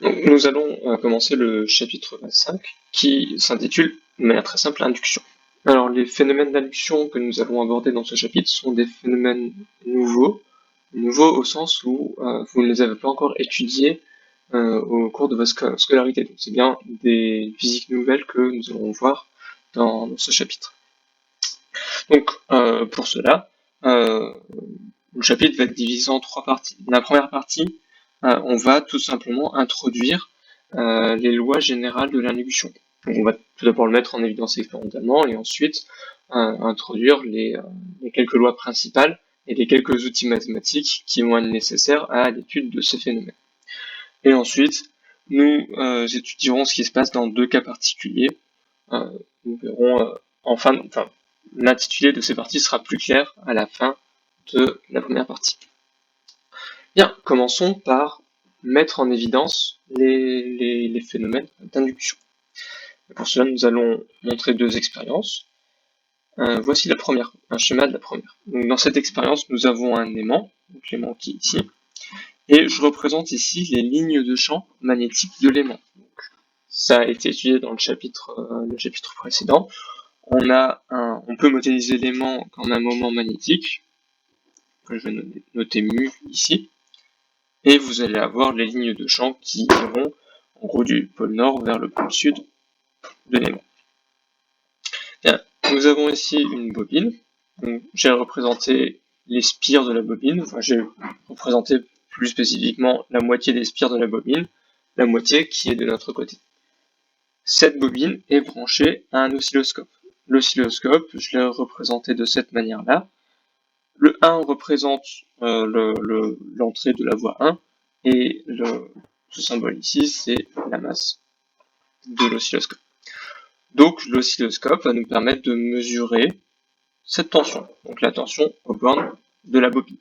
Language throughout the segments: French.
Donc, nous allons commencer le chapitre 5 qui s'intitule de manière très simple induction. Alors les phénomènes d'induction que nous allons aborder dans ce chapitre sont des phénomènes nouveaux au sens où vous ne les avez pas encore étudiés au cours de votre scolarité. Donc c'est bien des physiques nouvelles que nous allons voir dans ce chapitre. Donc pour cela, le chapitre va être divisé en 3 parties. Dans la première partie, on va tout simplement introduire les lois générales de l'induction. On va tout d'abord le mettre en évidence expérimentalement et ensuite introduire les quelques lois principales et les quelques outils mathématiques qui vont être nécessaires à l'étude de ces phénomènes. Et ensuite, nous étudierons ce qui se passe dans 2 cas particuliers. Nous verrons l'intitulé de ces parties sera plus clair à la fin de la première partie. Bien, commençons par mettre en évidence les phénomènes d'induction. Pour cela, nous allons montrer 2 expériences. Voici la première, un schéma de la première. Donc, dans cette expérience, nous avons un aimant, donc l'aimant qui est ici, et je représente ici les lignes de champ magnétiques de l'aimant. Ça a été étudié dans le chapitre précédent. On peut modéliser l'aimant comme un moment magnétique, que je vais noter mu ici, et vous allez avoir les lignes de champ qui iront en gros du pôle nord vers le pôle sud de l'aimant. Bien, nous avons ici une bobine. J'ai représenté les spires de la bobine, enfin j'ai représenté plus spécifiquement la moitié des spires de la bobine, la moitié qui est de notre côté. Cette bobine est branchée à un oscilloscope. L'oscilloscope, je l'ai représenté de cette manière-là. Le 1 représente l'entrée de la voie 1, et ce symbole ici, c'est la masse de l'oscilloscope. Donc l'oscilloscope va nous permettre de mesurer cette tension, donc la tension aux bornes de la bobine.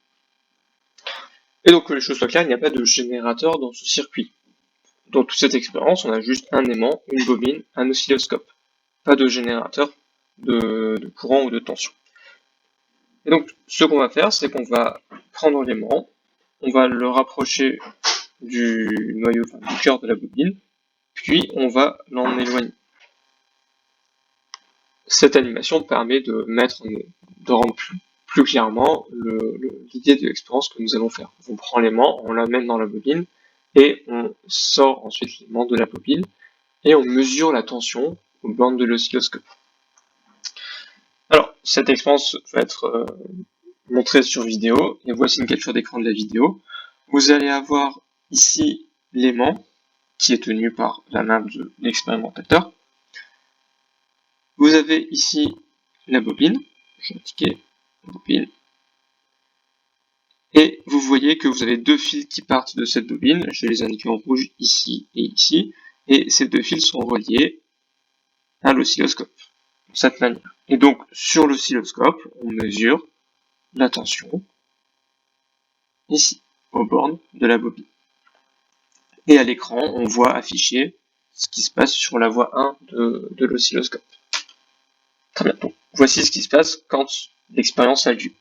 Et donc que les choses soient claires, il n'y a pas de générateur dans ce circuit. Dans toute cette expérience, on a juste un aimant, une bobine, un oscilloscope. Pas de générateur de courant ou de tension. Et donc ce qu'on va faire, c'est qu'on va prendre l'aimant, on va le rapprocher du noyau, du cœur de la bobine, puis on va l'en éloigner. Cette animation permet de rendre plus clairement l'idée de l'expérience que nous allons faire. On prend l'aimant, on l'amène dans la bobine, et on sort ensuite l'aimant de la bobine, et on mesure la tension aux bornes de l'oscilloscope. Alors, cette expérience va être montrée sur vidéo, et voici une capture d'écran de la vidéo. Vous allez avoir ici l'aimant, qui est tenu par la main de l'expérimentateur. Vous avez ici la bobine, je vais indiquer la bobine, et vous voyez que vous avez 2 fils qui partent de cette bobine, je vais les indiquer en rouge ici et ici, et ces 2 fils sont reliés à l'oscilloscope, de cette manière. Et donc, sur l'oscilloscope, on mesure la tension, ici, aux bornes de la bobine. Et à l'écran, on voit afficher ce qui se passe sur la voie 1 de l'oscilloscope. Très bien, donc voici ce qui se passe quand l'expérience a lieu.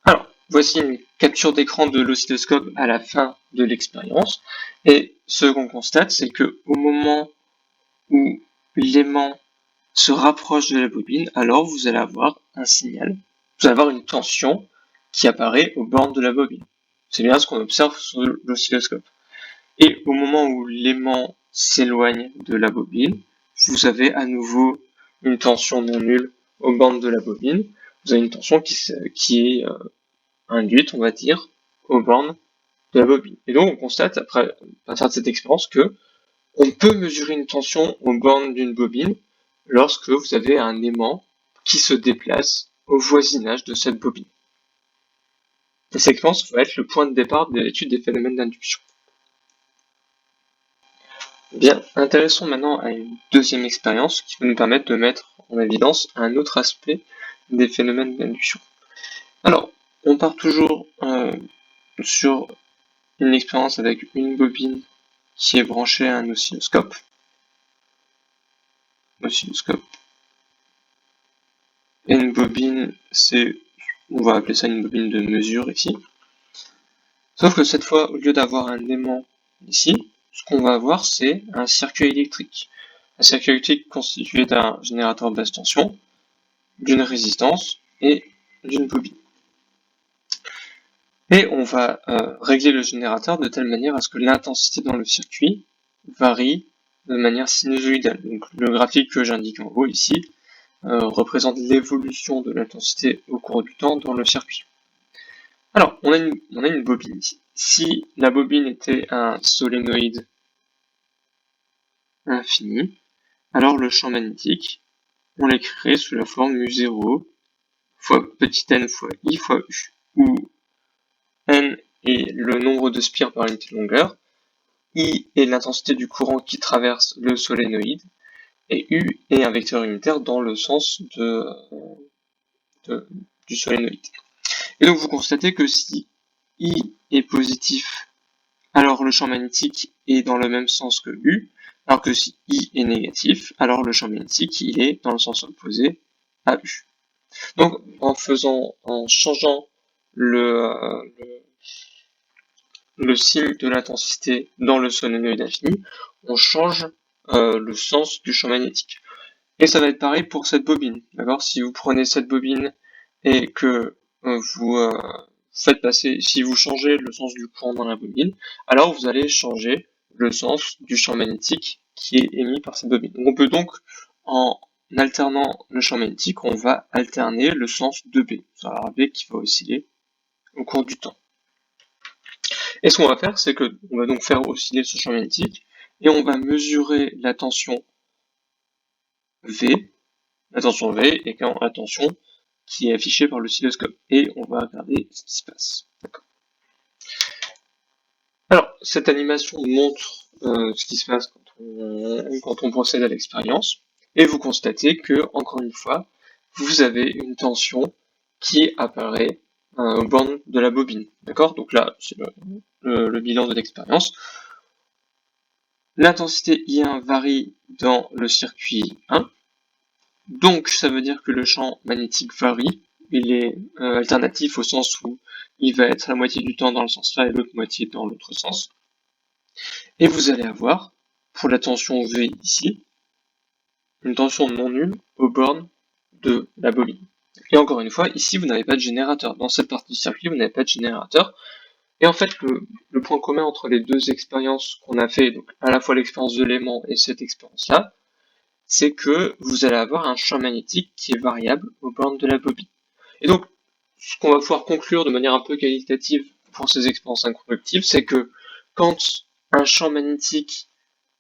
Alors, voici une capture d'écran de l'oscilloscope à la fin de l'expérience, et ce qu'on constate, c'est que au moment où l'aimant se rapproche de la bobine, alors vous allez avoir un signal, vous allez avoir une tension qui apparaît aux bornes de la bobine. C'est bien ce qu'on observe sur l'oscilloscope. Et au moment où l'aimant s'éloigne de la bobine, vous avez à nouveau une tension non nulle aux bornes de la bobine. Vous avez une tension qui est induite, on va dire, aux bornes de la bobine. Et donc on constate, après, à partir de cette expérience, que on peut mesurer une tension aux bornes d'une bobine lorsque vous avez un aimant qui se déplace au voisinage de cette bobine. Et cette expérience va être le point de départ de l'étude des phénomènes d'induction. Bien, intéressons maintenant à une deuxième expérience qui va nous permettre de mettre en évidence un autre aspect des phénomènes d'induction. Alors, on part toujours sur une expérience avec une bobine qui est branchée à un oscilloscope. Et une bobine, on va appeler ça une bobine de mesure ici. Sauf que cette fois, au lieu d'avoir un aimant ici, ce qu'on va avoir, c'est un circuit électrique. Un circuit électrique constitué d'un générateur basse tension, d'une résistance et d'une bobine. Et on va régler le générateur de telle manière à ce que l'intensité dans le circuit varie de manière sinusoïdale. Donc le graphique que j'indique en haut ici représente l'évolution de l'intensité au cours du temps dans le circuit. Alors, on a une bobine ici. Si la bobine était un solénoïde infini, alors le champ magnétique, on l'écrirait sous la forme mu0 fois petit n fois i fois u, où n est le nombre de spires par unité de longueur, I est l'intensité du courant qui traverse le solénoïde, et U est un vecteur unitaire dans le sens du solénoïde. Et donc vous constatez que si I est positif, alors le champ magnétique est dans le même sens que U, alors que si I est négatif, alors le champ magnétique il est dans le sens opposé à U. Donc en changeant le signe de l'intensité dans le solénoïde infini, on change le sens du champ magnétique. Et ça va être pareil pour cette bobine, d'accord? Si vous prenez cette bobine et que vous faites passer, si vous changez le sens du courant dans la bobine, alors vous allez changer le sens du champ magnétique qui est émis par cette bobine. Donc on peut donc, en alternant le champ magnétique, on va alterner le sens de B. Ça va B qui va osciller au cours du temps. Et ce qu'on va faire, c'est que on va donc faire osciller ce champ magnétique et on va mesurer la tension V, étant la tension qui est affichée par l'oscilloscope. Et on va regarder ce qui se passe. Alors, cette animation montre ce qui se passe quand on procède à l'expérience. Et vous constatez que, encore une fois, vous avez une tension qui apparaît aux bornes de la bobine. D'accord? Donc là, c'est le bilan de l'expérience. L'intensité I1 varie dans le circuit 1. Donc ça veut dire que le champ magnétique varie. Il est alternatif au sens où il va être la moitié du temps dans le sens là et l'autre moitié dans l'autre sens. Et vous allez avoir, pour la tension V ici, une tension non nulle aux bornes de la bobine. Et encore une fois, ici vous n'avez pas de générateur. Dans cette partie du circuit, vous n'avez pas de générateur. Et en fait, le point commun entre les deux expériences qu'on a fait, donc à la fois l'expérience de l'aimant et cette expérience-là, c'est que vous allez avoir un champ magnétique qui est variable aux bornes de la bobine. Et donc, ce qu'on va pouvoir conclure de manière un peu qualitative pour ces expériences inconductives, c'est que quand un champ magnétique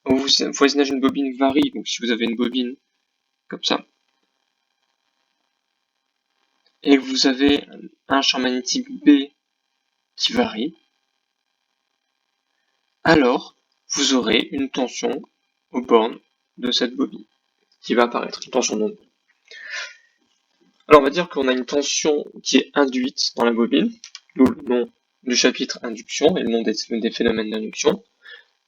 au voisinage d'une bobine varie, donc si vous avez une bobine comme ça, et que vous avez un champ magnétique B qui varie, alors vous aurez une tension aux bornes de cette bobine qui va apparaître, une tension non nulle. Alors on va dire qu'on a une tension qui est induite dans la bobine, d'où le nom du chapitre induction et le nom des phénomènes d'induction.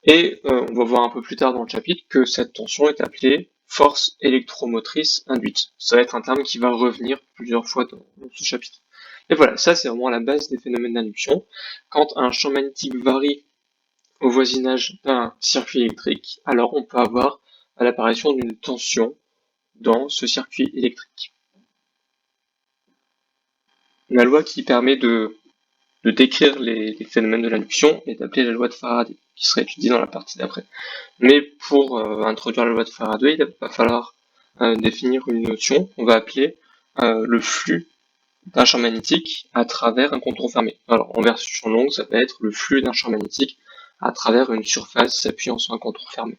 Et on va voir un peu plus tard dans le chapitre que cette tension est appelée force électromotrice induite. Ça va être un terme qui va revenir plusieurs fois dans ce chapitre. Et voilà, ça c'est vraiment la base des phénomènes d'induction. Quand un champ magnétique varie au voisinage d'un circuit électrique, alors on peut avoir l'apparition d'une tension dans ce circuit électrique. La loi qui permet de décrire les phénomènes de l'induction est appelée la loi de Faraday, qui sera étudiée dans la partie d'après. Mais pour introduire la loi de Faraday, il va falloir définir une notion qu'on va appeler le flux d'un champ magnétique à travers un contour fermé. Alors en version longue, ça va être le flux d'un champ magnétique à travers une surface s'appuyant sur un contour fermé.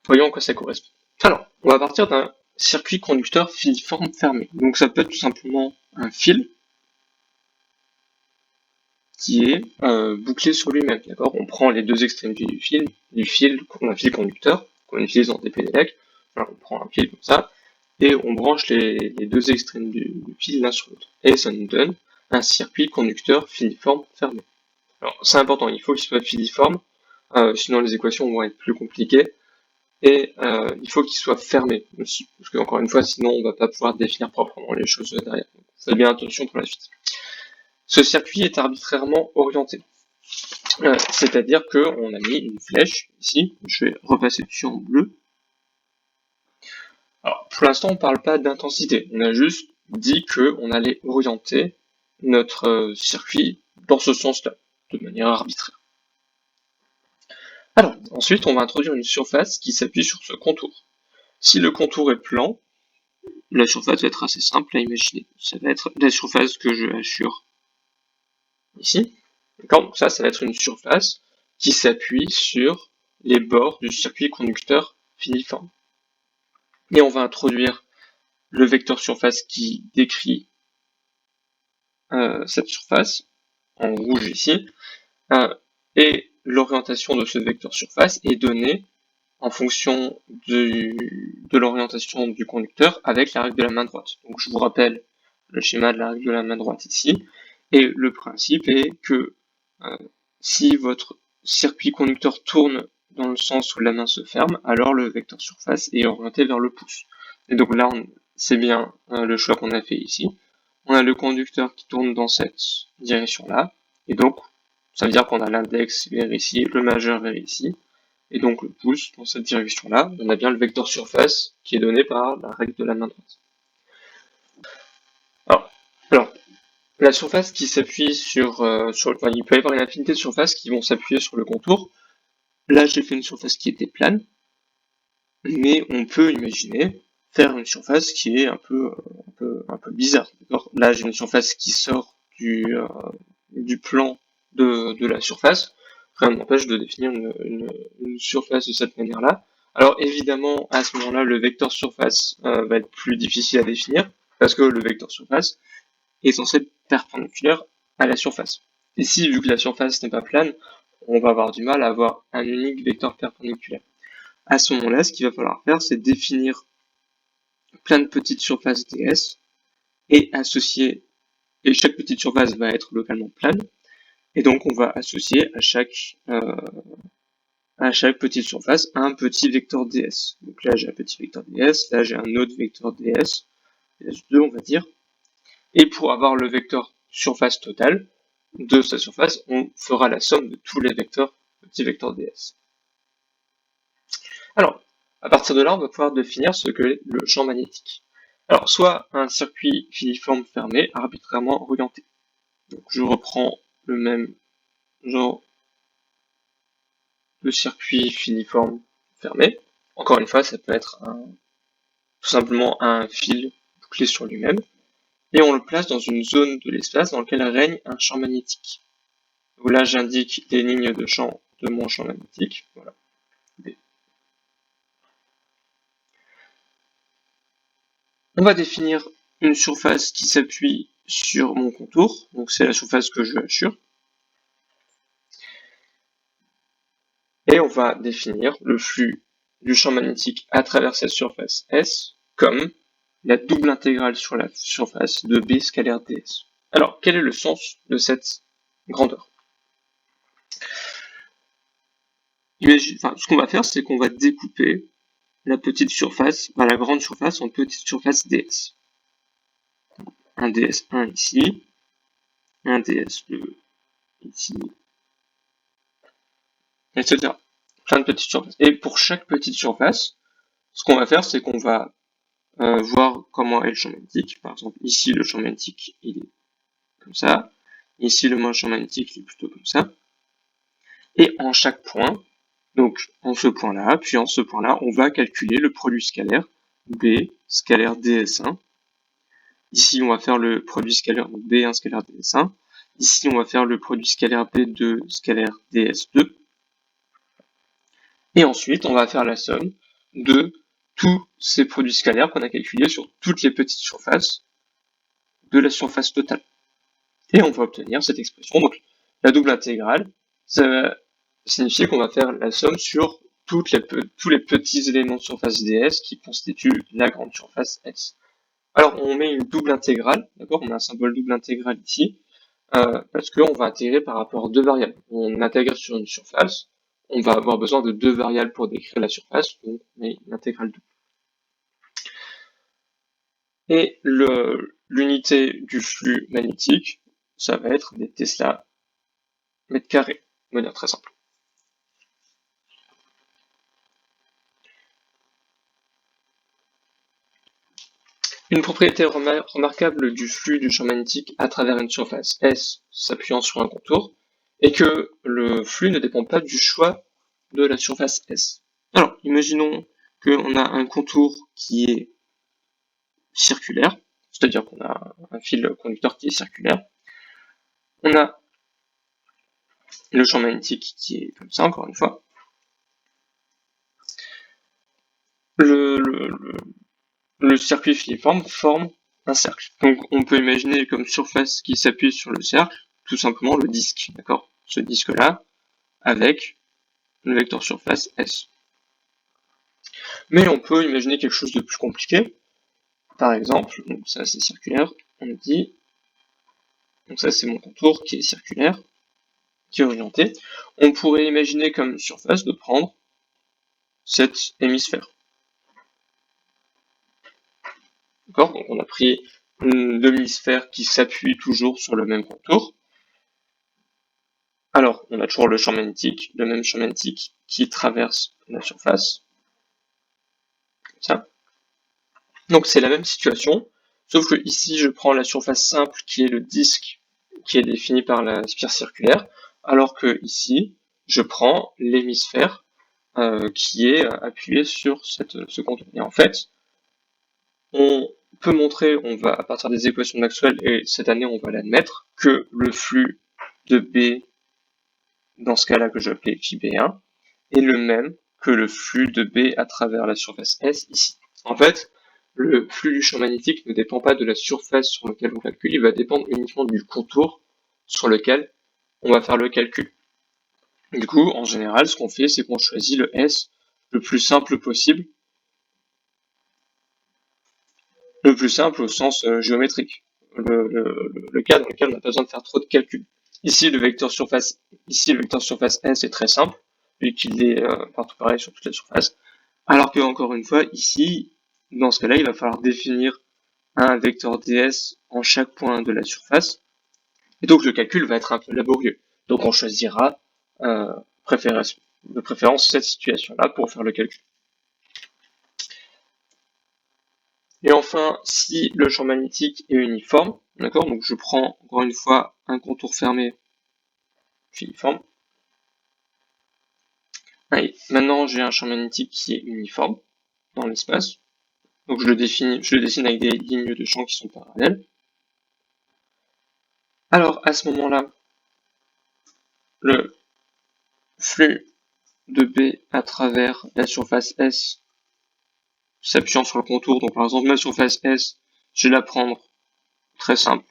Voyons à quoi ça correspond. Alors, on va partir d'un circuit conducteur filiforme fermé. Donc ça peut être tout simplement un fil qui est bouclé sur lui-même, d'accord? On prend les deux extrémités du fil conducteur, qu'on utilise en DPDLEC, on prend un fil comme ça, et on branche les deux extrêmes du fil l'un sur l'autre. Et ça nous donne un circuit conducteur filiforme fermé. Alors c'est important, il faut qu'il soit filiforme, sinon les équations vont être plus compliquées. et il faut qu'il soit fermé aussi, parce que encore une fois, sinon on va pas pouvoir définir proprement les choses derrière. Donc, faites bien attention pour la suite. Ce circuit est arbitrairement orienté, c'est-à-dire qu'on a mis une flèche ici, je vais repasser dessus en bleu. Alors, pour l'instant, on parle pas d'intensité, on a juste dit qu'on allait orienter notre circuit dans ce sens-là, de manière arbitraire. Alors, ensuite, on va introduire une surface qui s'appuie sur ce contour. Si le contour est plan, la surface va être assez simple à imaginer. Ça va être la surface que je assure ici. D'accord? Donc ça va être une surface qui s'appuie sur les bords du circuit conducteur filiforme. Et on va introduire le vecteur surface qui décrit cette surface, en rouge ici, et l'orientation de ce vecteur surface est donnée en fonction de l'orientation du conducteur avec la règle de la main droite. Donc je vous rappelle le schéma de la règle de la main droite ici, et le principe est que si votre circuit conducteur tourne dans le sens où la main se ferme, alors le vecteur surface est orienté vers le pouce. Et donc là, c'est bien le choix qu'on a fait ici. On a le conducteur qui tourne dans cette direction-là, et donc ça veut dire qu'on a l'index vers ici, le majeur vers ici, et donc le pouce dans cette direction-là. On a bien le vecteur surface qui est donné par la règle de la main droite. Alors la surface qui s'appuie enfin, il peut y avoir une infinité de surfaces qui vont s'appuyer sur le contour. Là, j'ai fait une surface qui était plane, mais on peut imaginer faire une surface qui est un peu bizarre. Là, j'ai une surface qui sort du plan de la surface. Rien ne m'empêche de définir une surface de cette manière-là. Alors évidemment, à ce moment-là, le vecteur surface va être plus difficile à définir, parce que le vecteur surface est censé être perpendiculaire à la surface. Ici, vu que la surface n'est pas plane, on va avoir du mal à avoir un unique vecteur perpendiculaire. À ce moment-là, ce qu'il va falloir faire, c'est définir plein de petites surfaces ds et associer, et chaque petite surface va être localement plane, et donc on va associer à chaque petite surface un petit vecteur ds. Donc là j'ai un petit vecteur ds, là j'ai un autre vecteur ds, ds2 on va dire, et pour avoir le vecteur surface totale de sa surface, on fera la somme de tous les vecteurs, petits vecteurs ds. Alors, à partir de là, on va pouvoir définir ce que est le champ magnétique. Alors, soit un circuit filiforme fermé, arbitrairement orienté. Donc, je reprends le même genre de circuit filiforme fermé. Encore une fois, ça peut être tout simplement un fil bouclé sur lui-même. Et on le place dans une zone de l'espace dans laquelle règne un champ magnétique. Donc là, j'indique les lignes de champ de mon champ magnétique. Voilà. On va définir une surface qui s'appuie sur mon contour, donc c'est la surface que je assure. Et on va définir le flux du champ magnétique à travers cette surface S comme la double intégrale sur la surface de B scalaire ds. Alors, quel est le sens de cette grandeur? Ce qu'on va faire, c'est qu'on va découper la petite surface, la grande surface en petite surface ds. Un ds1 ici, un ds2 ici, etc. Plein de petites surfaces. Et pour chaque petite surface, ce qu'on va faire, c'est qu'on va voir comment est le champ magnétique. Par exemple, ici, le champ magnétique, il est comme ça. Ici, le champ magnétique, il est plutôt comme ça. Et en chaque point, donc en ce point-là, puis en ce point-là, on va calculer le produit scalaire B scalaire ds1. Ici, on va faire le produit scalaire B1 scalaire ds1. Ici, on va faire le produit scalaire B2 scalaire ds2. Et ensuite, on va faire la somme de tous ces produits scalaires qu'on a calculés sur toutes les petites surfaces de la surface totale. Et on va obtenir cette expression. Donc, la double intégrale, ça va signifier qu'on va faire la somme sur tous les petits éléments de surface ds qui constituent la grande surface S. Alors, on met une double intégrale, d'accord? On a un symbole double intégrale ici, parce qu'on va intégrer par rapport à deux variables. On intègre sur une surface, on va avoir besoin de deux variables pour décrire la surface, donc on met l'intégrale double. Et l'unité du flux magnétique, ça va être des Tesla mètres carrés, de manière très simple. Une propriété remarquable du flux du champ magnétique à travers une surface S s'appuyant sur un contour est que le flux ne dépend pas du choix de la surface S. Alors, imaginons qu'on a un contour qui est circulaire, c'est-à-dire qu'on a un fil conducteur qui est circulaire. On a le champ magnétique qui est comme ça, encore une fois. Le circuit filiforme forme un cercle. Donc on peut imaginer comme surface qui s'appuie sur le cercle, tout simplement le disque, d'accord? Ce disque-là, avec le vecteur surface S. Mais on peut imaginer quelque chose de plus compliqué. Par exemple, donc ça c'est circulaire, on dit, donc ça c'est mon contour qui est circulaire, qui est orienté. On pourrait imaginer comme surface de prendre cet hémisphère. D'accord? Donc on a pris une demi-sphère qui s'appuie toujours sur le même contour. Alors, on a toujours le champ magnétique, le même champ magnétique qui traverse la surface, comme ça. Donc c'est la même situation, sauf que ici je prends la surface simple qui est le disque qui est défini par la spire circulaire, alors que ici je prends l'hémisphère qui est appuyé sur ce contour. Et en fait, on peut montrer, on va à partir des équations de Maxwell, et cette année on va l'admettre, que le flux de B dans ce cas-là que je vais appeler JB1 est le même que le flux de B à travers la surface S ici. En fait, le flux du champ magnétique ne dépend pas de la surface sur laquelle on calcule, il va dépendre uniquement du contour sur lequel on va faire le calcul. Du coup, en général, ce qu'on fait, c'est qu'on choisit le S le plus simple possible, le plus simple au sens géométrique, le cas dans lequel on n'a pas besoin de faire trop de calculs. Ici, le vecteur surface S est très simple, vu qu'il est partout pareil sur toute la surface. Alors que, encore une fois, ici, dans ce cas-là, il va falloir définir un vecteur ds en chaque point de la surface. Et donc, le calcul va être un peu laborieux. Donc, on choisira de préférence cette situation-là pour faire le calcul. Et enfin, si le champ magnétique est uniforme, d'accord, donc je prends encore une fois un contour fermé filiforme. Allez, maintenant j'ai un champ magnétique qui est uniforme dans l'espace. Donc je le dessine avec des lignes de champ qui sont parallèles. Alors à ce moment-là, le flux de B à travers la surface S s'appuyant sur le contour, donc par exemple ma surface S, je vais la prendre très simple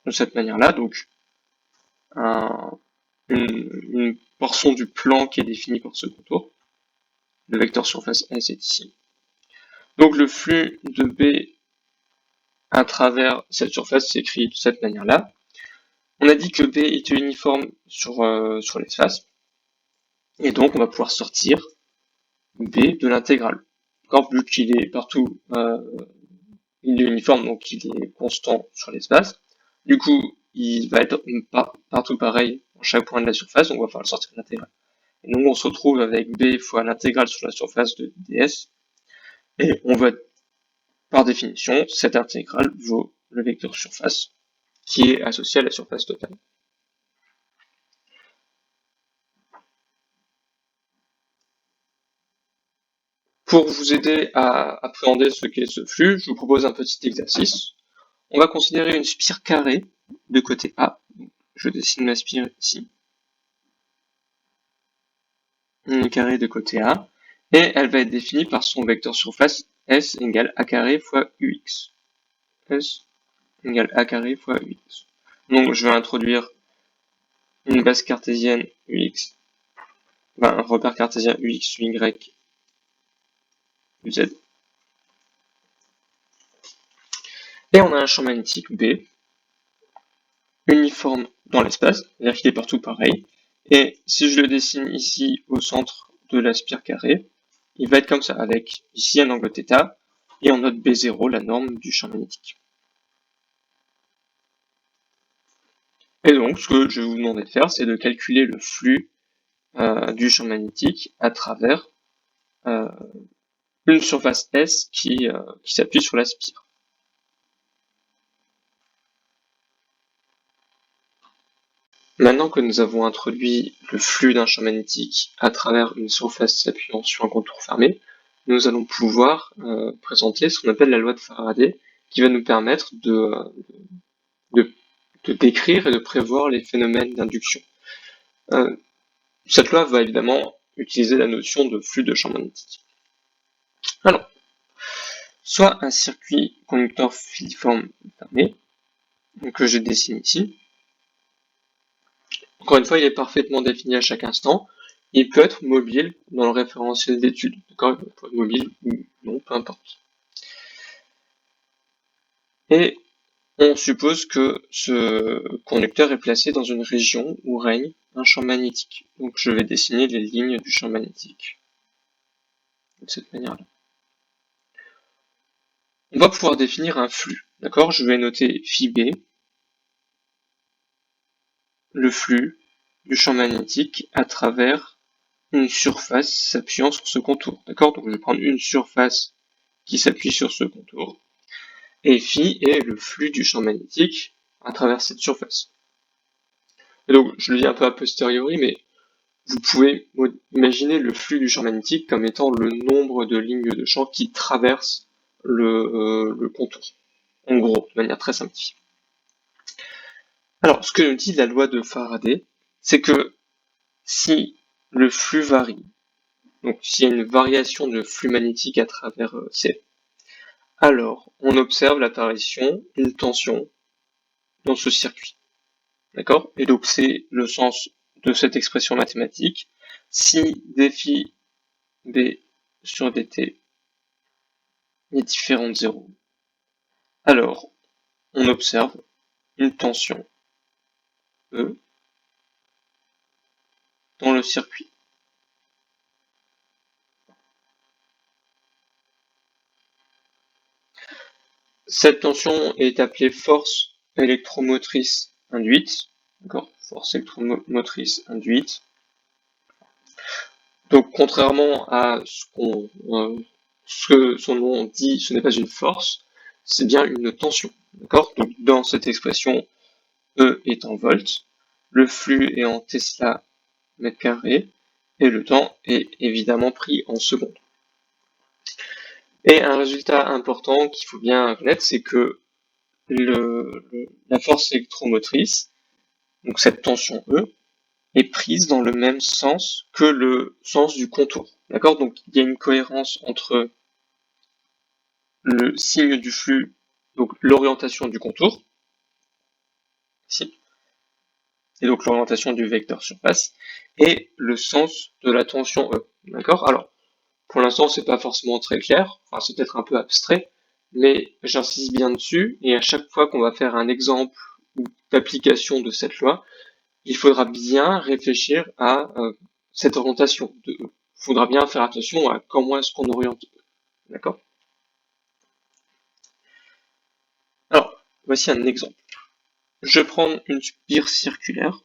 de cette manière-là, donc une portion du plan qui est définie par ce contour. Le vecteur surface S est ici. Donc le flux de B à travers cette surface s'écrit de cette manière-là. On a dit que B était uniforme sur l'espace, et donc on va pouvoir sortir B de l'intégrale. Vu qu'il est partout, il est uniforme, donc il est constant sur l'espace. Du coup, il va être partout pareil en chaque point de la surface, donc on va falloir le sortir de l'intégrale. Et donc on se retrouve avec B fois l'intégrale sur la surface de ds, et on va, par définition, cette intégrale vaut le vecteur surface qui est associé à la surface totale. Pour vous aider à appréhender ce qu'est ce flux, je vous propose un petit exercice. On va considérer une spire carrée de côté A. Je dessine ma spire ici. Une carrée de côté A. Et elle va être définie par son vecteur surface S égale A carré fois UX. S égale A carré fois UX. Donc je vais introduire une base cartésienne UX, un repère cartésien UX, UY, UZ. Et on a un champ magnétique B, uniforme dans l'espace, c'est-à-dire qu'il est partout pareil, Et si je le dessine ici au centre de la spire carrée, il va être comme ça, avec ici un angle θ, et en note B0, la norme du champ magnétique. Et donc, ce que je vais vous demander de faire, c'est de calculer le flux du champ magnétique à travers une surface S qui s'appuie sur la spire. Maintenant que nous avons introduit le flux d'un champ magnétique à travers une surface s'appuyant sur un contour fermé, nous allons pouvoir présenter ce qu'on appelle la loi de Faraday, qui va nous permettre de décrire et de prévoir les phénomènes d'induction. Cette loi va évidemment utiliser la notion de flux de champ magnétique. Alors, soit un circuit conducteur filiforme fermé, que je dessine ici. Encore une fois, il est parfaitement défini à chaque instant. Il peut être mobile dans le référentiel d'étude. D'accord, il peut être mobile ou non, peu importe. Et on suppose que ce conducteur est placé dans une région où règne un champ magnétique. Donc je vais dessiner les lignes du champ magnétique de cette manière-là. On va pouvoir définir un flux. D'accord, je vais noter phi b, le flux du champ magnétique à travers une surface s'appuyant sur ce contour. D'accord, donc je vais prendre une surface qui s'appuie sur ce contour. Et phi est le flux du champ magnétique à travers cette surface. Et donc, je le dis un peu a posteriori, mais vous pouvez imaginer le flux du champ magnétique comme étant le nombre de lignes de champ qui traversent le contour. En gros, de manière très simplifiée. Alors, ce que nous dit la loi de Faraday, c'est que si le flux varie, donc s'il y a une variation de flux magnétique à travers C, alors on observe l'apparition d'une tension dans ce circuit. D'accord? Et donc c'est le sens de cette expression mathématique. Si dφ b sur dt est différent de 0, alors on observe une tension E dans le circuit. Cette tension est appelée force électromotrice induite. D'accord? Force électromotrice induite. Donc, contrairement à ce que son nom dit, ce n'est pas une force, c'est bien une tension. D'accord? Donc, dans cette expression, E est en volts, le flux est en Tesla mètre carré, et le temps est évidemment pris en secondes. Et un résultat important qu'il faut bien connaître, c'est que la force électromotrice, donc cette tension E, est prise dans le même sens que le sens du contour. D'accord? Donc il y a une cohérence entre le signe du flux, donc l'orientation du contour, ici, et donc l'orientation du vecteur surface, et le sens de la tension E. D'accord? Alors, pour l'instant, c'est pas forcément très clair, enfin c'est peut-être un peu abstrait, mais j'insiste bien dessus, et à chaque fois qu'on va faire un exemple d'application de cette loi, il faudra bien réfléchir à cette orientation. Il faudra bien faire attention à comment est-ce qu'on oriente. D'accord? Alors, voici un exemple. Je vais prendre une spire circulaire,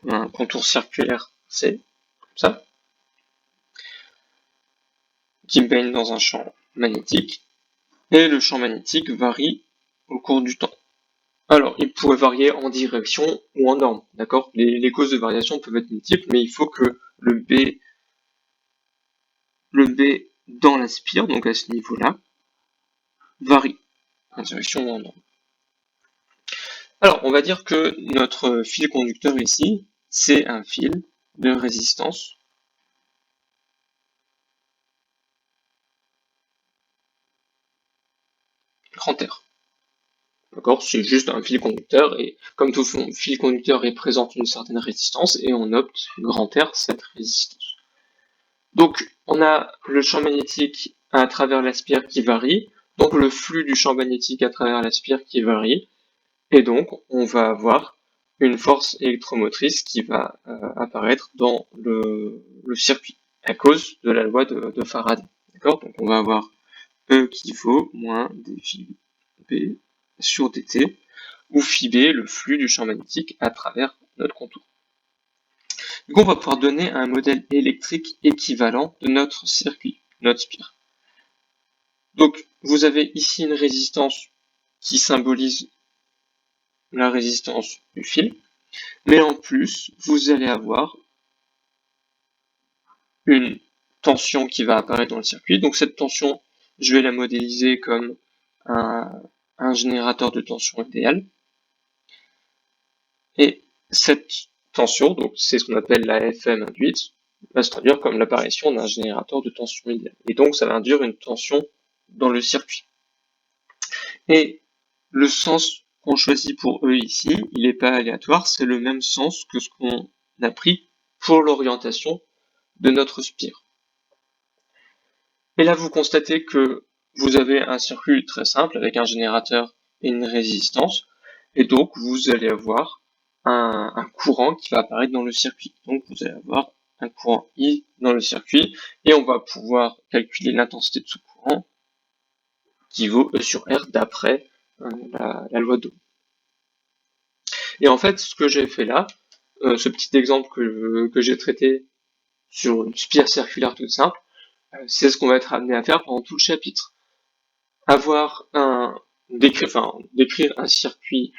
un contour circulaire C, comme ça, qui baigne dans un champ magnétique, et le champ magnétique varie au cours du temps. Alors, il pourrait varier en direction ou en norme, d'accord? Les causes de variation peuvent être multiples, mais il faut que le B dans la spire, donc à ce niveau-là, varie en direction ou en norme. Alors, on va dire que notre fil conducteur ici, c'est un fil de résistance grand R. D'accord? C'est juste un fil conducteur, et comme tout fil conducteur, il présente une certaine résistance, et on opte grand R cette résistance. Donc, on a le champ magnétique à travers la spire qui varie, donc le flux du champ magnétique à travers la spire qui varie, Et donc, on va avoir une force électromotrice qui va apparaître dans le circuit à cause de la loi de Faraday. D'accord? Donc, on va avoir E qui vaut moins d phi B sur dt, où phi B, le flux du champ magnétique à travers notre contour. Du coup, on va pouvoir donner un modèle électrique équivalent de notre circuit, notre spire. Donc, vous avez ici une résistance qui symbolise la résistance du fil, mais en plus, vous allez avoir une tension qui va apparaître dans le circuit. Donc, cette tension, je vais la modéliser comme un générateur de tension idéal. Et cette tension, donc c'est ce qu'on appelle la FM induite, va se traduire comme l'apparition d'un générateur de tension idéale. Et donc ça va induire une tension dans le circuit. Et le sens qu'on choisit pour E ici, il n'est pas aléatoire, c'est le même sens que ce qu'on a pris pour l'orientation de notre spire. Et là, vous constatez que vous avez un circuit très simple avec un générateur et une résistance, et donc vous allez avoir un courant qui va apparaître dans le circuit. Donc vous allez avoir un courant I dans le circuit, et on va pouvoir calculer l'intensité de ce courant qui vaut E sur R d'après la loi d'Ohm. Et en fait, ce que j'ai fait là, ce petit exemple que j'ai traité sur une spire circulaire toute simple, c'est ce qu'on va être amené à faire pendant tout le chapitre. Décrire un circuit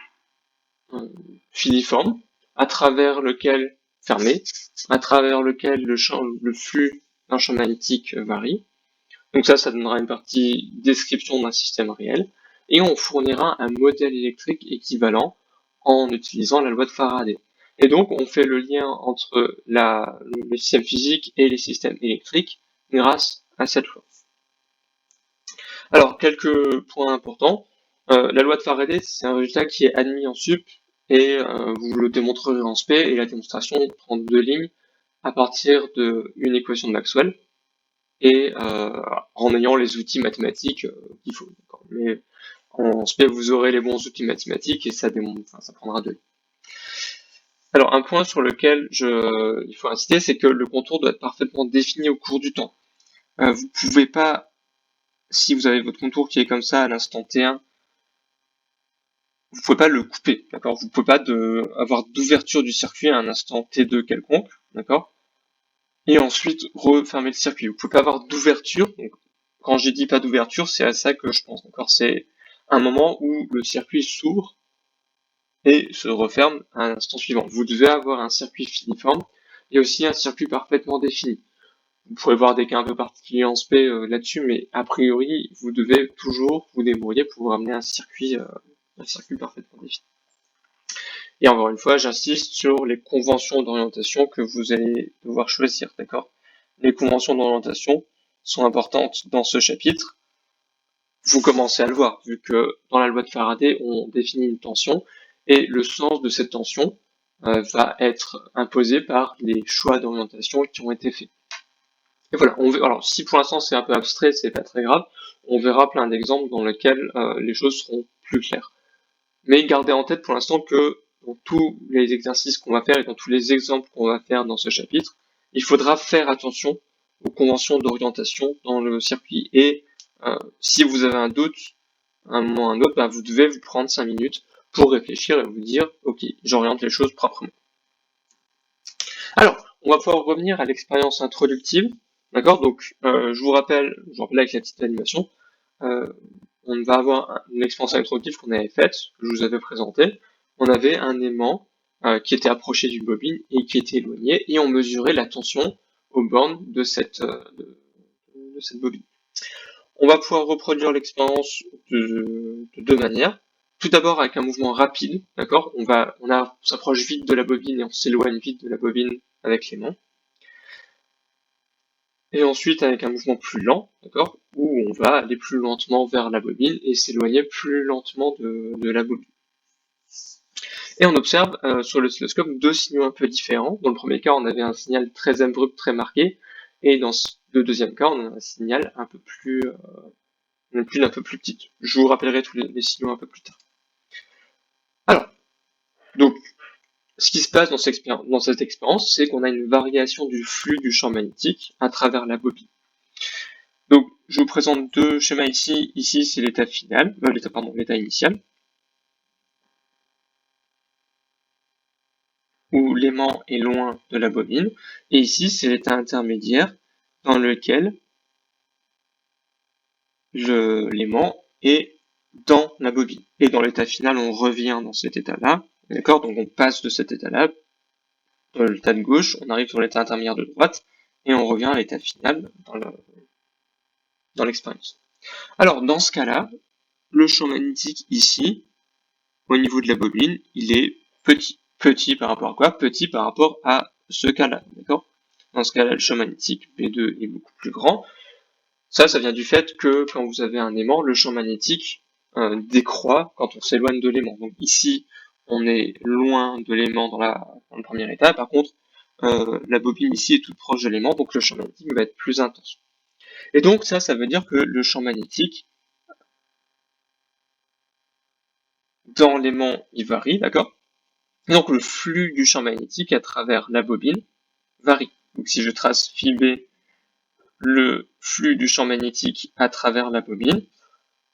filiforme à travers lequel fermé, à travers lequel le flux d'un champ magnétique varie. Donc ça donnera une partie description d'un système réel, et on fournira un modèle électrique équivalent en utilisant la loi de Faraday. Et donc on fait le lien entre le système physique et les systèmes électriques grâce à cette loi. Alors, quelques points importants. La loi de Faraday, c'est un résultat qui est admis en sup, et vous le démontrerez en spé, et la démonstration prend 2 lignes à partir d'une équation de Maxwell, et en ayant les outils mathématiques qu'il faut. Mais en spé, vous aurez les bons outils mathématiques, et ça prendra 2 lignes. Alors, un point sur lequel il faut insister, c'est que le contour doit être parfaitement défini au cours du temps. Vous pouvez pas, si vous avez votre contour qui est comme ça à l'instant T1, vous pouvez pas le couper, d'accord? Vous pouvez pas avoir d'ouverture du circuit à un instant T2 quelconque, d'accord? Et ensuite refermer le circuit. Vous pouvez pas avoir d'ouverture. Donc, quand je dis pas d'ouverture, c'est à ça que je pense, d'accord? C'est un moment où le circuit s'ouvre et se referme à l'instant suivant. Vous devez avoir un circuit filiforme et aussi un circuit parfaitement défini. Vous pourrez voir des cas un peu particuliers en spé là-dessus, mais a priori, vous devez toujours vous débrouiller pour amener un circuit parfaitement défini. Et encore une fois, j'insiste sur les conventions d'orientation que vous allez devoir choisir, d'accord? Les conventions d'orientation sont importantes dans ce chapitre. Vous commencez à le voir, vu que dans la loi de Faraday, on définit une tension, et le sens de cette tension va être imposé par les choix d'orientation qui ont été faits. Et voilà, alors si pour l'instant c'est un peu abstrait, c'est pas très grave, on verra plein d'exemples dans lesquels les choses seront plus claires. Mais gardez en tête pour l'instant que dans tous les exercices qu'on va faire et dans tous les exemples qu'on va faire dans ce chapitre, il faudra faire attention aux conventions d'orientation dans le circuit. Et si vous avez un doute, à un moment ou à un autre, bah, vous devez vous prendre 5 minutes pour réfléchir et vous dire, ok, j'oriente les choses proprement. Alors, on va pouvoir revenir à l'expérience introductive. D'accord? Donc, je vous rappelle avec la petite animation, on va avoir une expérience introductive qu'on avait faite, que je vous avais présentée. On avait un aimant qui était approché d'une bobine et qui était éloigné, et on mesurait la tension aux bornes de cette bobine. On va pouvoir reproduire l'expérience de 2 manières. Tout d'abord avec un mouvement rapide, d'accord? On s'approche vite de la bobine et on s'éloigne vite de la bobine avec l'aimant. Et ensuite avec un mouvement plus lent, d'accord, où on va aller plus lentement vers la bobine et s'éloigner plus lentement de la bobine. Et on observe sur l'oscilloscope 2 signaux un peu différents. Dans le premier cas, on avait un signal très abrupt, très marqué, et dans le deuxième cas, on a un signal un peu plus, une amplitude un peu plus petite. Je vous rappellerai tous les signaux un peu plus tard. ce qui se passe dans cette expérience, c'est qu'on a une variation du flux du champ magnétique à travers la bobine. Donc, je vous présente deux schémas ici. Ici, c'est l'état final, l'état initial, où l'aimant est loin de la bobine. Et ici, c'est l'état intermédiaire, dans lequel l'aimant est dans la bobine. Et dans l'état final, on revient dans cet état-là. D'accord? Donc, on passe de cet état-là, dans l'état de gauche, on arrive sur l'état intermédiaire de droite, et on revient à l'état final dans l'expérience. Alors, dans ce cas-là, le champ magnétique ici, au niveau de la bobine, il est petit. Petit par rapport à quoi? Petit par rapport à ce cas-là, d'accord? Dans ce cas-là, le champ magnétique B2 est beaucoup plus grand. Ça vient du fait que quand vous avez un aimant, le champ magnétique décroît quand on s'éloigne de l'aimant. Donc ici, on est loin de l'aimant dans le premier état. Par contre, la bobine ici est toute proche de l'aimant, donc le champ magnétique va être plus intense. Et donc ça veut dire que le champ magnétique dans l'aimant, il varie, d'accord? Donc le flux du champ magnétique à travers la bobine varie. Donc si je trace phi B, le flux du champ magnétique à travers la bobine,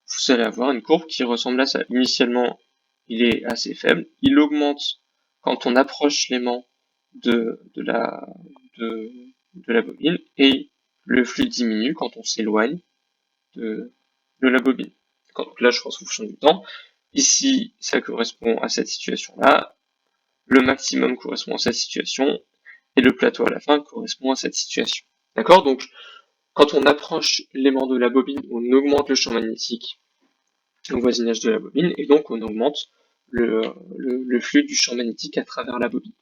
vous allez avoir une courbe qui ressemble à ça. Initialement, il est assez faible. Il augmente quand on approche l'aimant de la bobine et le flux diminue quand on s'éloigne de la bobine. Donc là, je pense en fonction du temps. Ici, ça correspond à cette situation-là. Le maximum correspond à cette situation. Et le plateau à la fin correspond à cette situation. D'accord? Donc, quand on approche l'aimant de la bobine, on augmente le champ magnétique au voisinage de la bobine, et donc on augmente le flux du champ magnétique à travers la bobine.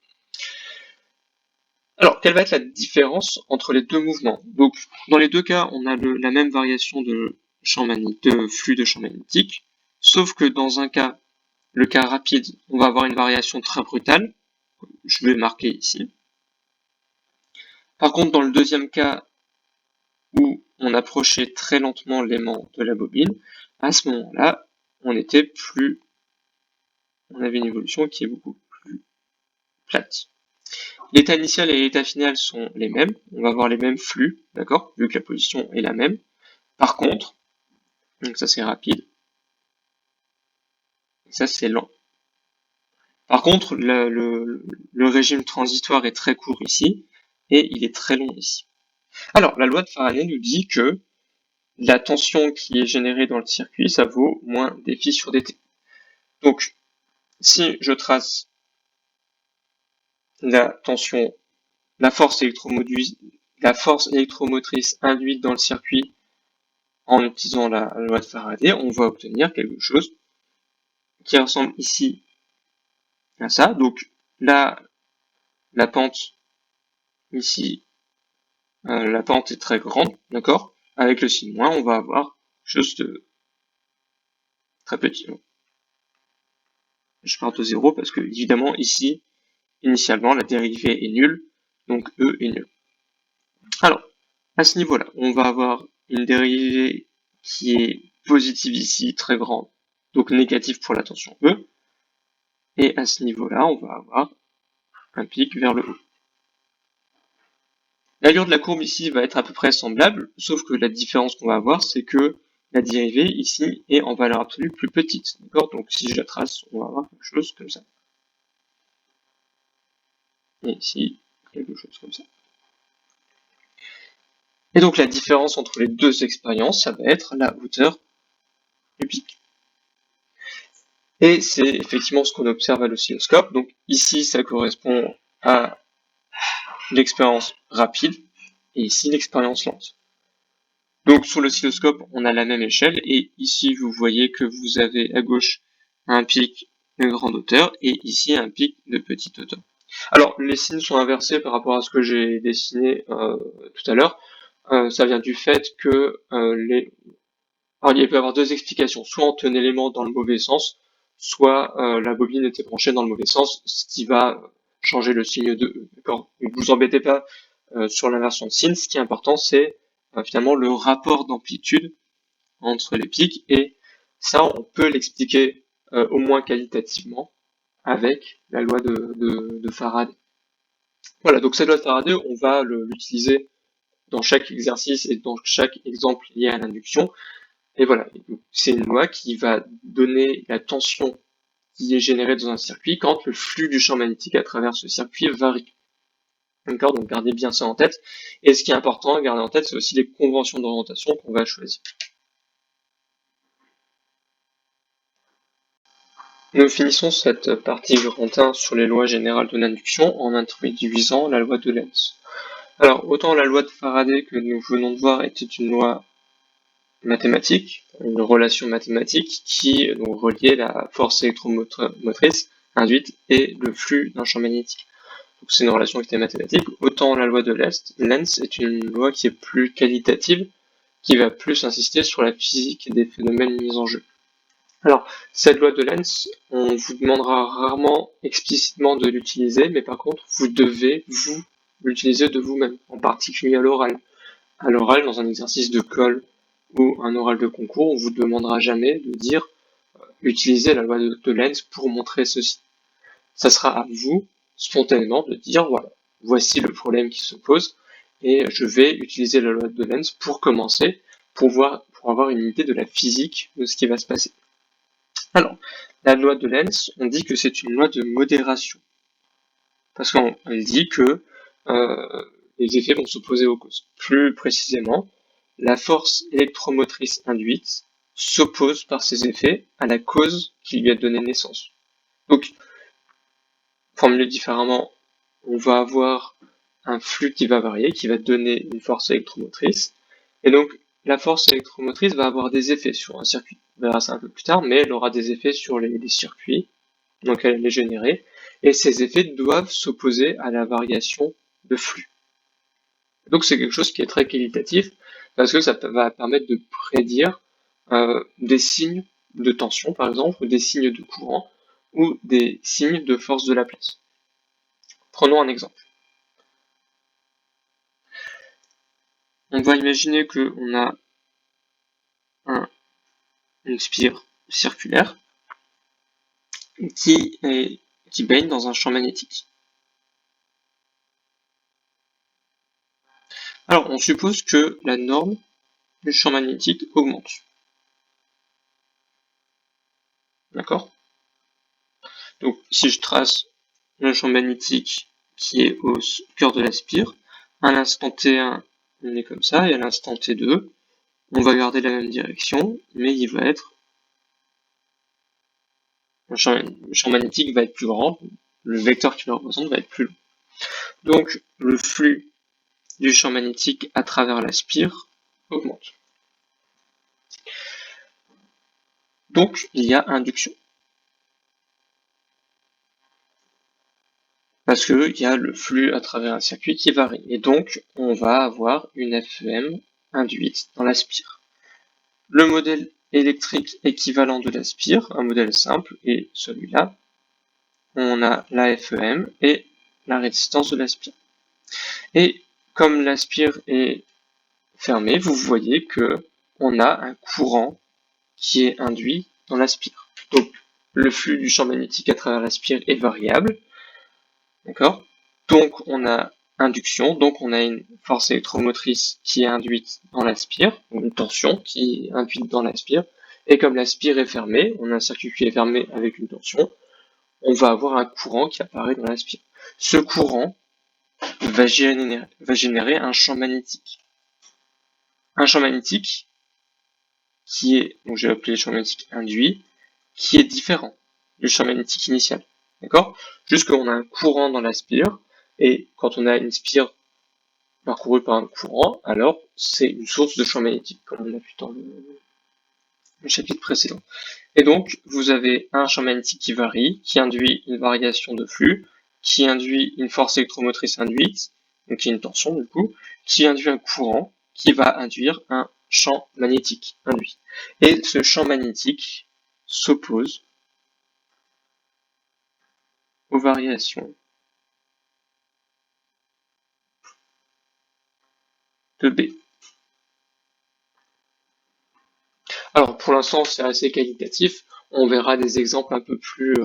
Alors, quelle va être la différence entre les deux mouvements? Donc, dans les deux cas, on a la même variation de flux de champ magnétique, sauf que dans un cas, le cas rapide, on va avoir une variation très brutale, je vais marquer ici. Par contre, dans le deuxième cas, où on approchait très lentement l'aimant de la bobine, à ce moment-là, on avait une évolution qui est beaucoup plus plate. L'état initial et l'état final sont les mêmes, on va avoir les mêmes flux, d'accord, vu que la position est la même. Par contre, donc ça c'est rapide, ça c'est lent. Par contre, le régime transitoire est très court ici, et il est très long ici. Alors, la loi de Faraday nous dit que la tension qui est générée dans le circuit, ça vaut moins dφ sur dt. Donc, si je trace la tension, la force électromotrice induite dans le circuit en utilisant la loi de Faraday, on va obtenir quelque chose qui ressemble ici à ça. Donc là, la pente ici, la pente est très grande, d'accord? Avec le signe moins, on va avoir quelque chose de très petit. Je pars de 0 parce que, évidemment, ici, initialement, la dérivée est nulle, donc E est nul. Alors, à ce niveau-là, on va avoir une dérivée qui est positive ici, très grande, donc négative pour la tension E, et à ce niveau-là, on va avoir un pic vers le haut. L'allure de la courbe ici va être à peu près semblable, sauf que la différence qu'on va avoir, c'est que la dérivée ici est en valeur absolue plus petite. D'accord? Donc si je la trace, on va avoir quelque chose comme ça. Et ici, quelque chose comme ça. Et donc la différence entre les deux expériences, ça va être la hauteur du pic. Et c'est effectivement ce qu'on observe à l'oscilloscope. Donc ici, ça correspond à l'expérience rapide, et ici l'expérience lente. Donc sur l'oscilloscope, on a la même échelle, et ici vous voyez que vous avez à gauche un pic de grande hauteur, et ici un pic de petite hauteur. Alors les signes sont inversés par rapport à ce que j'ai dessiné tout à l'heure. Ça vient du fait que alors, il peut y avoir deux explications. Soit on tenait l'élément dans le mauvais sens, soit la bobine était branchée dans le mauvais sens, ce qui va changer le signe de E. D'accord? Ne vous embêtez pas sur l'inversion de signe. Ce qui est important, c'est finalement le rapport d'amplitude entre les pics, et ça, on peut l'expliquer au moins qualitativement avec la loi de Faraday. Voilà, donc cette loi de Faraday, on va l'utiliser dans chaque exercice et dans chaque exemple lié à l'induction. Et voilà, c'est une loi qui va donner la tension qui est générée dans un circuit quand le flux du champ magnétique à travers ce circuit varie. D'accord, donc gardez bien ça en tête. Et ce qui est important à garder en tête, c'est aussi les conventions d'orientation qu'on va choisir. Nous finissons cette partie grand 1 sur les lois générales de l'induction en introduisant la loi de Lenz. Alors, autant la loi de Faraday que nous venons de voir était une loi mathématique, une relation mathématique qui donc reliait la force électromotrice induite et le flux d'un champ magnétique. Donc c'est une relation qui était mathématique. Autant la loi de Lenz est une loi qui est plus qualitative, qui va plus insister sur la physique des phénomènes mis en jeu. Alors, cette loi de Lenz, on vous demandera rarement explicitement de l'utiliser, mais par contre, vous devez, vous, l'utiliser de vous-même, en particulier à l'oral. À l'oral, dans un exercice de colle ou un oral de concours, on vous demandera jamais de dire utilisez la loi de Lenz pour montrer ceci. Ça sera à vous, spontanément, de dire voilà, voici le problème qui se pose, et je vais utiliser la loi de Lenz pour commencer, pour avoir une idée de la physique de ce qui va se passer. Alors, la loi de Lenz, on dit que c'est une loi de modération. Parce qu'on dit que les effets vont s'opposer aux causes. Plus précisément, la force électromotrice induite s'oppose par ses effets à la cause qui lui a donné naissance. Donc, formulé différemment, on va avoir un flux qui va varier, qui va donner une force électromotrice. Et donc, la force électromotrice va avoir des effets sur un circuit. On verra ça un peu plus tard, mais elle aura des effets sur les circuits, donc elle les générer, et ces effets doivent s'opposer à la variation de flux. Donc c'est quelque chose qui est très qualitatif, parce que ça va permettre de prédire des signes de tension, par exemple, ou des signes de courant, ou des signes de force de Laplace. Prenons un exemple. On va imaginer qu'on a une spire circulaire qui baigne dans un champ magnétique. Alors, on suppose que la norme du champ magnétique augmente. D'accord? Donc, si je trace le champ magnétique qui est au cœur de la spire, à l'instant T1, on est comme ça, et à l'instant T2, on va garder la même direction, mais il va être le champ magnétique va être plus grand, le vecteur qui le représente va être plus long. Donc, le flux du champ magnétique à travers la spire augmente. Donc, il y a induction. Parce qu'il y a le flux à travers un circuit qui varie. Et donc, on va avoir une FEM induite dans la spire. Le modèle électrique équivalent de la spire, un modèle simple, est celui-là. On a la FEM et la résistance de la spire. Et comme la spire est fermée, vous voyez que on a un courant qui est induit dans la spire. Donc, le flux du champ magnétique à travers la spire est variable. D'accord? Donc, on a induction, donc on a une force électromotrice qui est induite dans la spire, une tension qui est induite dans la spire, et comme la spire est fermée, on a un circuit qui est fermé avec une tension, on va avoir un courant qui apparaît dans la spire. Ce courant va générer un champ magnétique. Un champ magnétique qui est, donc j'ai appelé le champ magnétique induit, qui est différent du champ magnétique initial. D'accord? Juste qu'on a un courant dans la spire, et quand on a une spire parcourue par un courant, alors c'est une source de champ magnétique, comme on a vu dans le chapitre précédent. Et donc, vous avez un champ magnétique qui varie, qui induit une variation de flux, qui induit une force électromotrice induite, donc qui est une tension du coup, qui induit un courant, qui va induire un champ magnétique induit. Et ce champ magnétique s'oppose aux variations de B. Alors pour l'instant c'est assez qualitatif, on verra des exemples un peu plus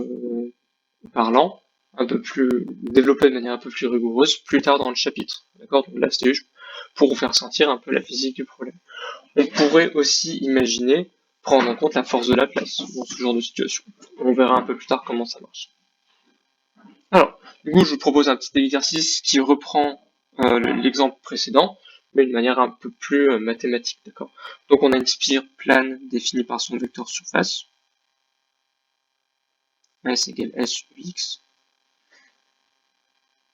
parlant, un peu plus développé de manière un peu plus rigoureuse plus tard dans le chapitre. D'accord? Donc là, c'était juste pour vous faire sentir un peu la physique du problème. On pourrait aussi imaginer prendre en compte la force de la place dans ce genre de situation. On verra un peu plus tard comment ça marche. Alors, du coup, je vous propose un petit exercice qui reprend l'exemple précédent, mais de manière un peu plus mathématique, d'accord? Donc on a une spire plane définie par son vecteur surface, S égale S UX,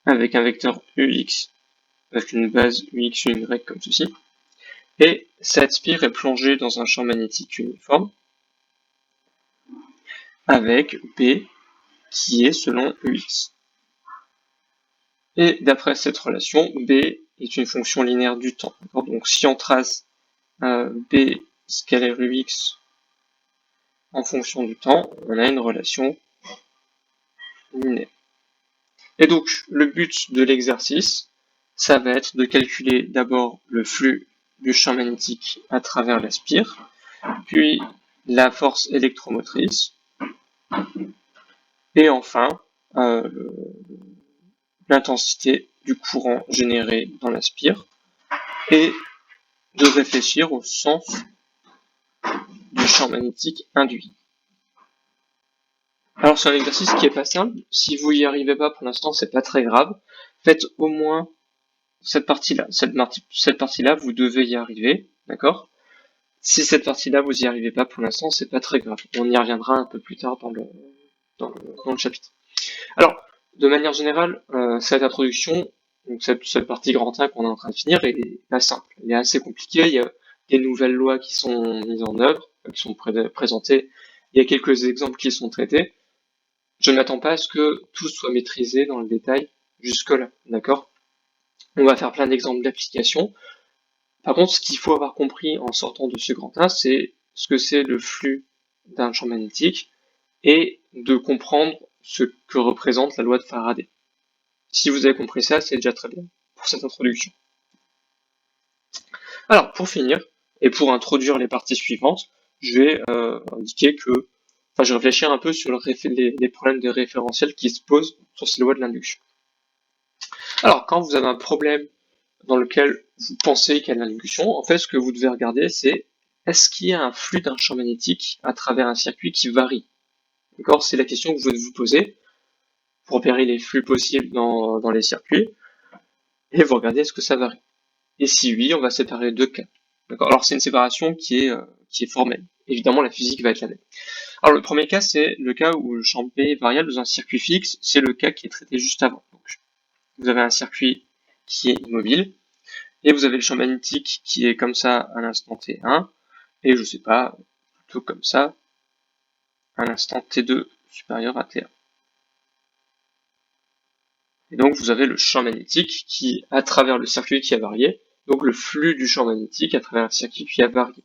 avec un vecteur UX, avec une base UX Y comme ceci, et cette spire est plongée dans un champ magnétique uniforme, avec B qui est selon UX. Et d'après cette relation, B est une fonction linéaire du temps. Donc si on trace B scalaire UX en fonction du temps, on a une relation linéaire. Et donc le but de l'exercice, ça va être de calculer d'abord le flux du champ magnétique à travers la spire, puis la force électromotrice, et enfin l'intensité du courant généré dans la spire, et de réfléchir au sens du champ magnétique induit. Alors c'est un exercice qui est pas simple, si vous y arrivez pas pour l'instant c'est pas très grave, faites au moins cette partie-là, cette partie-là vous devez y arriver, d'accord? Si cette partie-là vous y arrivez pas pour l'instant c'est pas très grave, on y reviendra un peu plus tard dans le chapitre. Alors, de manière générale, cette introduction, donc cette partie grand 1 qu'on est en train de finir, elle est pas simple. Elle est assez compliquée, il y a des nouvelles lois qui sont mises en œuvre, qui sont présentées, il y a quelques exemples qui sont traités. Je ne m'attends pas à ce que tout soit maîtrisé dans le détail jusque-là, d'accord? On va faire plein d'exemples d'applications. Par contre, ce qu'il faut avoir compris en sortant de ce grand 1, c'est ce que c'est le flux d'un champ magnétique et de comprendre ce que représente la loi de Faraday. Si vous avez compris ça, c'est déjà très bien pour cette introduction. Alors, pour finir, et pour introduire les parties suivantes, je vais indiquer que, je vais réfléchir un peu sur les problèmes de référentiel qui se posent sur ces lois de l'induction. Alors, quand vous avez un problème dans lequel vous pensez qu'il y a de l'induction, en fait, ce que vous devez regarder, c'est est-ce qu'il y a un flux d'un champ magnétique à travers un circuit qui varie? D'accord? C'est la question que vous devez vous poser pour repérer les flux possibles dans les circuits, et vous regardez est-ce que ça varie. Et si oui, on va séparer deux cas. D'accord? Alors c'est une séparation qui est formelle. Évidemment, la physique va être la même. Alors le premier cas, c'est le cas où le champ B est variable dans un circuit fixe. C'est le cas qui est traité juste avant. Donc, vous avez un circuit qui est immobile, et vous avez le champ magnétique qui est comme ça à l'instant T1, et je sais pas, plutôt comme ça, à l'instant T2 supérieur à T1. Et donc vous avez le champ magnétique qui, à travers le circuit qui a varié, donc le flux du champ magnétique à travers un circuit qui a varié.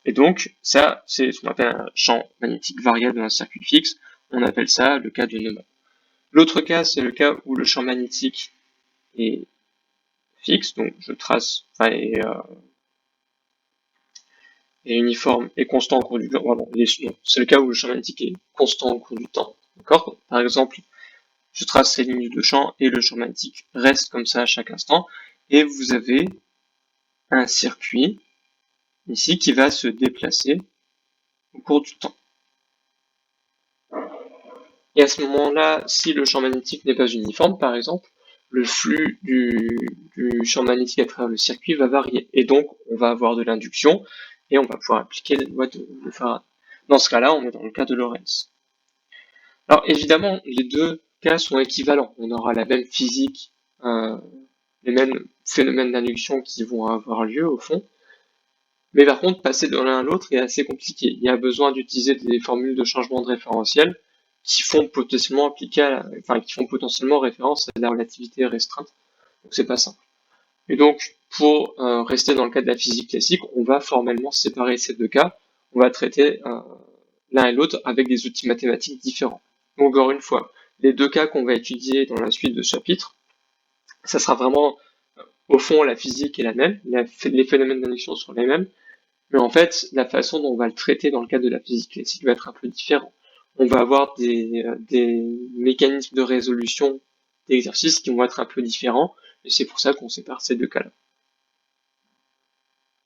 Et donc ça, c'est ce qu'on appelle un champ magnétique variable dans un circuit fixe, on appelle ça le cas de Neumann. L'autre cas, c'est le cas où le champ magnétique est fixe, donc je trace, est uniforme et constant au cours du temps. C'est le cas où le champ magnétique est constant au cours du temps. D'accord? Par exemple, je trace ces lignes de champ et le champ magnétique reste comme ça à chaque instant. Et vous avez un circuit ici qui va se déplacer au cours du temps. Et à ce moment-là, si le champ magnétique n'est pas uniforme, par exemple, le flux du champ magnétique à travers le circuit va varier. Et donc, on va avoir de l'induction et on va pouvoir appliquer les lois de Faraday. Dans ce cas-là, on est dans le cas de Lorentz. Alors évidemment, les deux cas sont équivalents. On aura la même physique, les mêmes phénomènes d'induction qui vont avoir lieu au fond. Mais par contre, passer de l'un à l'autre est assez compliqué. Il y a besoin d'utiliser des formules de changement de référentiel qui font potentiellement qui font potentiellement référence à la relativité restreinte. Donc c'est pas simple. Et donc, pour rester dans le cas de la physique classique, on va formellement séparer ces deux cas. On va traiter l'un et l'autre avec des outils mathématiques différents. Donc, encore une fois, les deux cas qu'on va étudier dans la suite de ce chapitre, ça sera vraiment, au fond, la physique est la même, les phénomènes d'induction sont les mêmes, mais en fait, la façon dont on va le traiter dans le cadre de la physique classique va être un peu différente. on va avoir des mécanismes de résolution d'exercices qui vont être un peu différents, et c'est pour ça qu'on sépare ces deux cas-là.